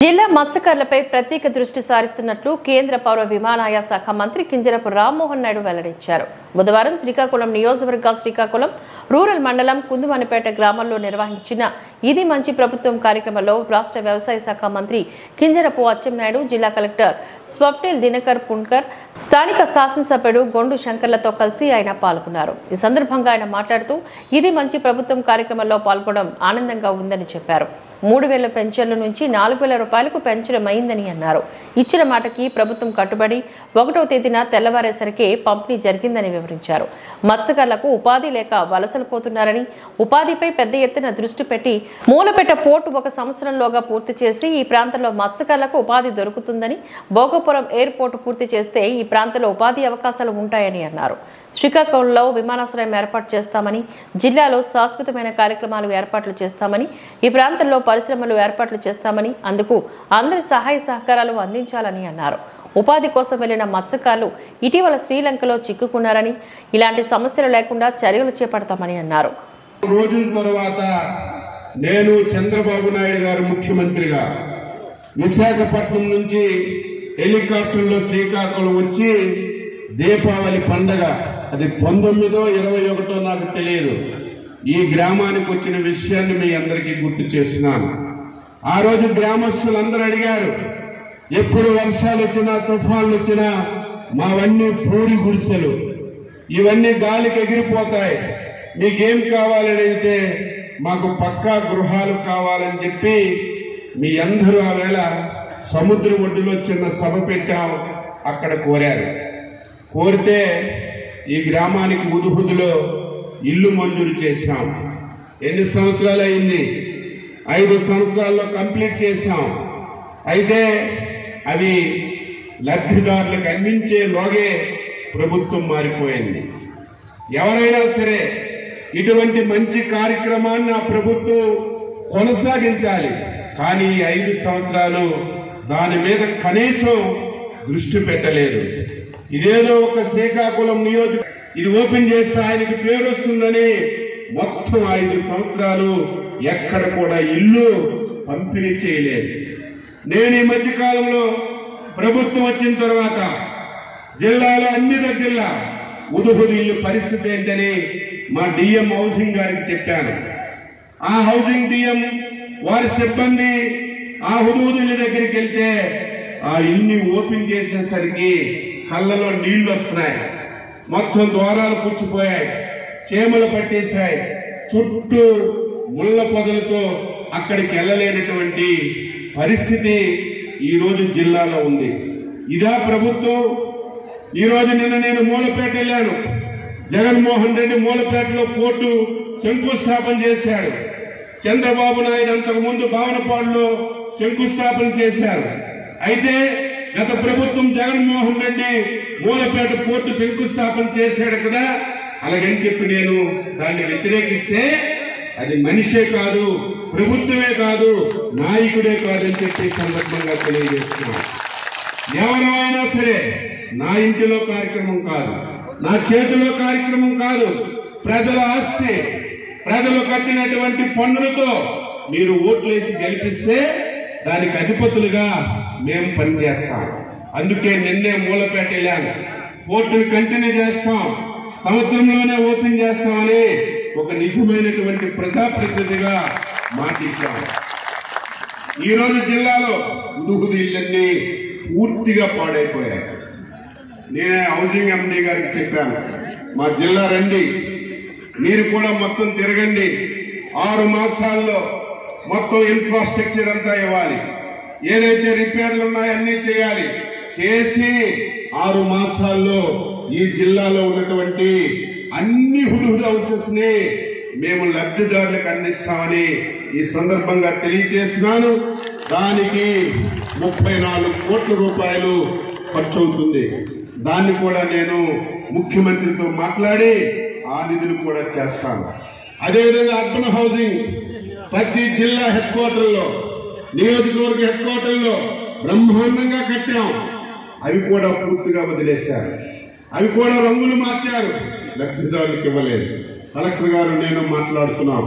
జిల్లా మత్స్యకారులపై ప్రత్యేక దృష్టి సారిస్తున్నట్లు కేంద్ర పౌర విమానయాన శాఖ మంత్రి కింజరపు రామ్మోహన్ నాయుడు వెల్లడించారు. బుధవారం శ్రీకాకుళం నియోజకవర్గ శ్రీకాకుళం రూరల్ మండలం కుందుమనిపేట గ్రామంలో నిర్వహించిన ఇది మంచి ప్రభుత్వం కార్యక్రమంలో రాష్ట్ర వ్యవసాయ శాఖ మంత్రి కింజరపు అచ్చెన్నాయుడు, జిల్లా కలెక్టర్ స్వప్నిల్ దినకర్ పుణ్కర్, స్థానిక శాసనసభ్యుడు గొండు శంకర్లతో కలిసి ఆయన పాల్గొన్నారు. ఈ సందర్భంగా ఆయన మాట్లాడుతూ ఇది మంచి ప్రభుత్వం కార్యక్రమంలో పాల్గొనడం ఆనందంగా ఉందని చెప్పారు. 3,000 పెన్షన్ల నుంచి 4,000 రూపాయలకు పెంచడమైందని అన్నారు. ఇచ్చిన మాటకి ప్రభుత్వం కట్టుబడి 1వ తేదీన తెల్లవారేసరికి పంపిణీ జరిగిందని వివరించారు. మత్స్యకారులకు ఉపాధి లేక వలసలు పోతున్నారని, ఉపాధిపై పెద్ద ఎత్తున దృష్టి పెట్టి మూలపేట పోర్టు 1 సంవత్సరంలోగా పూర్తి చేసి ఈ ప్రాంతంలో మత్స్యకారులకు ఉపాధి దొరుకుతుందని, భోగపురం ఎయిర్పోర్టు పూర్తి చేస్తే ఈ ప్రాంతంలో ఉపాధి అవకాశాలు ఉంటాయని అన్నారు. శ్రీకాకుళంలో విమానాశ్రయం ఏర్పాటు చేస్తామని, జిల్లాలో శాశ్వతమైన కార్యక్రమాలు ఏర్పాట్లు చేస్తామని, ఈ ప్రాంతంలో పరిశ్రమలు ఏర్పాట్లు చేస్తామని, అందుకు అందరి సహాయ సహకారాలు అందించాలని అన్నారు. ఉపాధి కోసం వెళ్లిన మత్స్యకారులు ఇటీవల శ్రీలంకలో చిక్కుకున్నారని, ఇలాంటి సమస్యలు లేకుండా చర్యలు చేపడతామని అన్నారు. రోజుల తర్వాత నేను చంద్రబాబు నాయుడు గారు ముఖ్యమంత్రిగా విశాఖపట్నం నుంచి హెలికాప్టర్లో శ్రీకాకుళం వచ్చి దీపావళి పండగ అది 19ో 21ో నాకు తెలియదు, ఈ గ్రామానికి వచ్చిన విషయాన్ని మీ అందరికీ గుర్తు చేస్తున్నాను. ఆ రోజు గ్రామస్తులందరూ అడిగారు, ఎప్పుడు వర్షాలు వచ్చినా తుఫాన్లు వచ్చినా మావన్నీ పూరి గుడిసెలు, ఇవన్నీ గాలికి ఎగిరిపోతాయి, మీకేం కావాలని అయితే మాకు పక్కా గృహాలు కావాలని చెప్పి మీ అందరూ ఆ వేళ సముద్ర ఒడ్డులో చిన్న సభ పెట్టాం, అక్కడ కోరారు. కోరితే ఈ గ్రామానికి ఉదుహుదులో ఇల్లు మంజూరు చేశాం. ఎన్ని సంవత్సరాలు అయింది? 5 సంవత్సరాల్లో కంప్లీట్ చేశాం. అయితే అవి లబ్ధిదారులకు అందించేలోగే ప్రభుత్వం మారిపోయింది. ఎవరైనా సరే ఇటువంటి మంచి కార్యక్రమాన్ని ఆ ప్రభుత్వం కొనసాగించాలి, కానీ 5 సంవత్సరాలు దాని మీద కనీసం దృష్టి పెట్టలేదు. ఇదేదో ఒక శ్రీకాకుళం నియోజకవర్గం ఇది ఓపెన్ చేస్తే ఆయనకి పేరు వస్తుందని మొత్తం 5 సంవత్సరాలు ఎక్కడ కూడా ఇల్లు పంపిణీ చేయలేదు. నేను ఈ మధ్య కాలంలో ప్రభుత్వం వచ్చిన తర్వాత జిల్లాలో అన్ని దగ్గరలా ఉదుహుదు ఇల్లు పరిస్థితి ఏంటని మా డిఎం హౌసింగ్ గారికి చెప్పాను. ఆ హౌసింగ్ డిఎం వారి సిబ్బంది ఆ ఉదుహుదు ఇల్లు దగ్గరికి వెళ్తే ఆ ఇల్లు ఓపెన్ చేసేసరికి కళ్ళలో నీళ్లు వస్తున్నాయి, మొత్తం ద్వారాలు పుచ్చిపోయాయి, చేమలు పట్టేశాయి, చుట్టూ ముళ్ళ పొదలతో అక్కడికి వెళ్ళలేనటువంటి పరిస్థితి ఈరోజు జిల్లాలో ఉంది. ఇదా ప్రభుత్వం? ఈరోజు నిన్న నేను మూలపేట వెళ్ళాను. జగన్మోహన్ రెడ్డి మూలపేటలో పోర్టు శంకుస్థాపన చేశాడు. చంద్రబాబు నాయుడు అంతకుముందు భావనపాడులో శంకుస్థాపన చేశారు. అయితే గత ప్రభుత్వం జగన్మోహన్ రెడ్డి మూలపేట పోర్టు శంకుస్థాపన చేశాడు కదా, అలాగని చెప్పి నేను దాన్ని వ్యతిరేకిస్తే అది మనిషే కాదు, ప్రభుత్వమే కాదు, నాయకుడే కాదని చెప్పి సందర్భంగా తెలియజేస్తున్నాను. ఎవరైనా సరే నా ఇంటిలో కార్యక్రమం కాదు, నా చేతిలో కార్యక్రమం కాదు, ప్రజల ఆస్తి, ప్రజలు కట్టినటువంటి పన్నులతో మీరు ఓట్లేసి గెలిపిస్తే దానికి అధిపతులుగా మేము పనిచేస్తాం. అందుకే నిన్నే మూలపేట వెళ్ళాను. పోర్టును కంటిన్యూ చేస్తాం, సంవత్సరంలోనే ఓపెన్ చేస్తామని ఒక నిజమైనటువంటి ప్రజాప్రతినిధిగా మాటిచ్చాం. ఈరోజు జిల్లాలో ఉదుహుదు ఇళ్ళన్నీ పూర్తిగా పాడైపోయాయి. నేనే హౌసింగ్ ఎండీ గారికి చెప్పాను, మా జిల్లా రండి, మీరు కూడా మొత్తం తిరగండి, 6 మాసాల్లో మొత్తం ఇన్ఫ్రాస్ట్రక్చర్ అంతా ఇవ్వాలి, ఏదైతే రిపేర్లు ఉన్నాయో అన్ని చేయాలి, చేసి 6 మాసాల్లో ఈ జిల్లాలో ఉన్నటువంటి అన్ని హుదుహుదు హౌసెస్ ని మేము లబ్ధిదారులకు అందిస్తామని ఈ సందర్భంగా తెలియజేస్తున్నాను. దానికి 34 కోట్ల రూపాయలు ఖర్చు అవుతుంది. దాన్ని కూడా నేను ముఖ్యమంత్రితో మాట్లాడి ఆ నిధులు కూడా చేస్తాను. అదేవిధంగా అర్బన్ హౌసింగ్ ప్రతి జిల్లా హెడ్ క్వార్టర్లో, నియోజకవర్గ హెడ్ క్వార్టర్లో బ్రహ్మాండంగా కట్టాం. అవి కూడా పూర్తిగా వదిలేశారు, అవి కూడా రంగులు మార్చారు, లబ్ధిదారులకు ఇవ్వలేదు. కలెక్టర్ గారు నేను మాట్లాడుతున్నాం,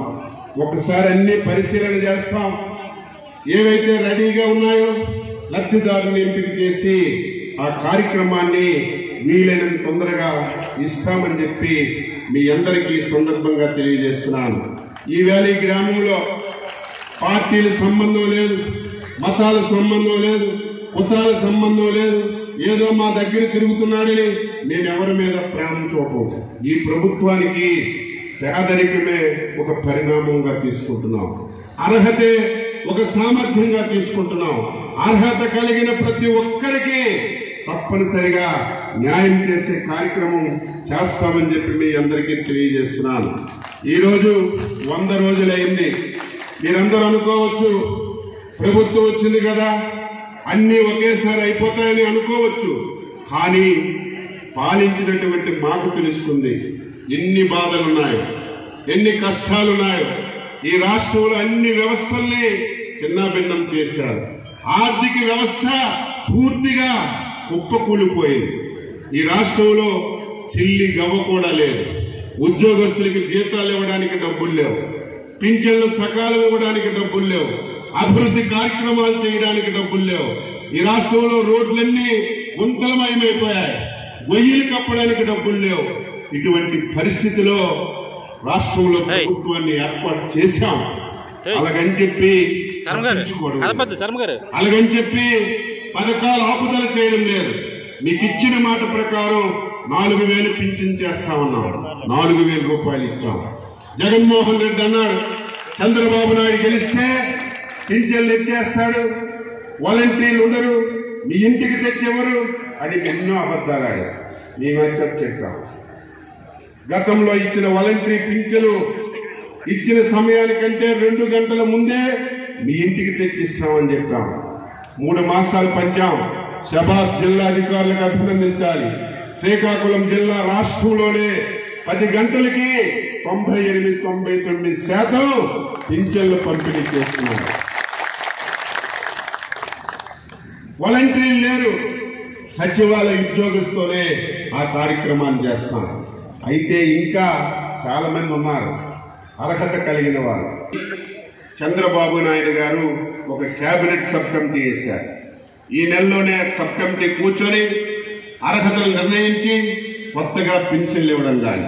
ఒకసారి అన్ని పరిశీలన చేస్తాం, ఏవైతే రెడీగా ఉన్నాయో లబ్ధిదారుని ఎంపిక చేసి ఆ కార్యక్రమాన్ని వీలైనంత తొందరగా ఇస్తామని చెప్పి మీ అందరికీ సందర్భంగా తెలియజేస్తున్నాను. ఈవేళ ఈ గ్రామంలో పార్టీల సంబంధం లేదు, మతాల సంబంధం లేదు, కుతాల సంబంధం లేదు. ఏదో మా దగ్గర తిరుగుతున్నాడని నేను ఎవరి మీద ప్రేమ చూపం. ఈ ప్రభుత్వానికి పేదరికమే ఒక పరిణామంగా తీసుకుంటున్నాం, అర్హతే ఒక సామర్థ్యంగా తీసుకుంటున్నాం. అర్హత కలిగిన ప్రతి ఒక్కరికి తప్పనిసరిగా న్యాయం చేసే కార్యక్రమం చేస్తామని చెప్పి మీ అందరికీ తెలియజేస్తున్నాను. ఈరోజు 100 రోజులైంది. మీరందరూ అనుకోవచ్చు ప్రభుత్వం వచ్చింది కదా అన్ని ఒకేసారి అయిపోతాయని అనుకోవచ్చు. కానీ పాలించినటువంటి మాకు తెలుస్తుంది ఎన్ని బాధలున్నాయో, ఎన్ని కష్టాలున్నాయో. ఈ రాష్ట్రంలో అన్ని వ్యవస్థల్ని చిన్నాభిన్నం చేశారు. ఆర్థిక వ్యవస్థ పూర్తిగా కుప్పకూలిపోయింది. ఈ రాష్ట్రంలో చిల్లి గవ్వ కూడా లేదు. ఉద్యోగస్తులకి జీతాలు ఇవ్వడానికి డబ్బులు లేవు, పింఛన్లు సకాలం ఇవ్వడానికి డబ్బులు లేవు, అభివృద్ధి కార్యక్రమాలు చేయడానికి డబ్బులు లేవు. ఈ రాష్ట్రంలో రోడ్లన్నీ గుంతలమయమైపోయాయి, గొయ్యిలు కప్పడానికి డబ్బులు లేవు. ఇటువంటి పరిస్థితిలో రాష్ట్రంలో ప్రభుత్వాన్ని ఏర్పాటు చేశాం. అలాగని చెప్పి పథకాలు ఆపుదల చేయడం లేదు. మీకు ఇచ్చిన మాట ప్రకారం 4000 పింఛన్ చేస్తామన్నాం, 4000 రూపాయలు ఇచ్చాం. జగన్మోహన్ రెడ్డి అన్నాడు చంద్రబాబు నాయుడు గెలిస్తే పింఛన్లు ఎత్తేస్తాడు, వాలంటీర్లు ఉండరు, మీ ఇంటికి తెచ్చేవారు అని ఎన్నో అబద్ధాలు మేమే చెప్పాం. గతంలో ఇచ్చిన వాలంటీర్ పింఛను ఇచ్చిన సమయానికంటే 2 గంటల ముందే మీ ఇంటికి తెచ్చిస్తామని చెప్పాం. 3 మాసాలు పంచాం. శబాస్ జిల్లా అధికారులకు అభినందించాలి. శ్రీకాకుళం జిల్లా రాష్ట్రంలోనే 10 గంటలకి 98-99% పింఛన్లు పంపిణీ చేస్తున్నారు. వాలంటీర్లు లేరు, సచివాలయ ఉద్యోగులతోనే ఆ కార్యక్రమాన్ని చేస్తాం. అయితే ఇంకా చాలా మంది ఉన్నారు అర్హత కలిగిన వారు. చంద్రబాబు నాయుడు గారు ఒక కేబినెట్ సబ్ కమిటీ వేశారు. ఈ నెలలోనే సబ్ కమిటీ కూర్చొని అర్హతలు నిర్ణయించి కొత్తగా పింఛన్లు ఇవ్వడం కానీ,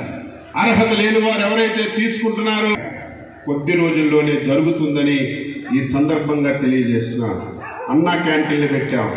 అర్హత లేని వారు ఎవరైతే తీసుకుంటున్నారో కొద్ది రోజుల్లోనే జరుగుతుందని ఈ సందర్భంగా తెలియజేస్తున్నాను. అన్నా క్యాంటీన్లు పెట్టాం.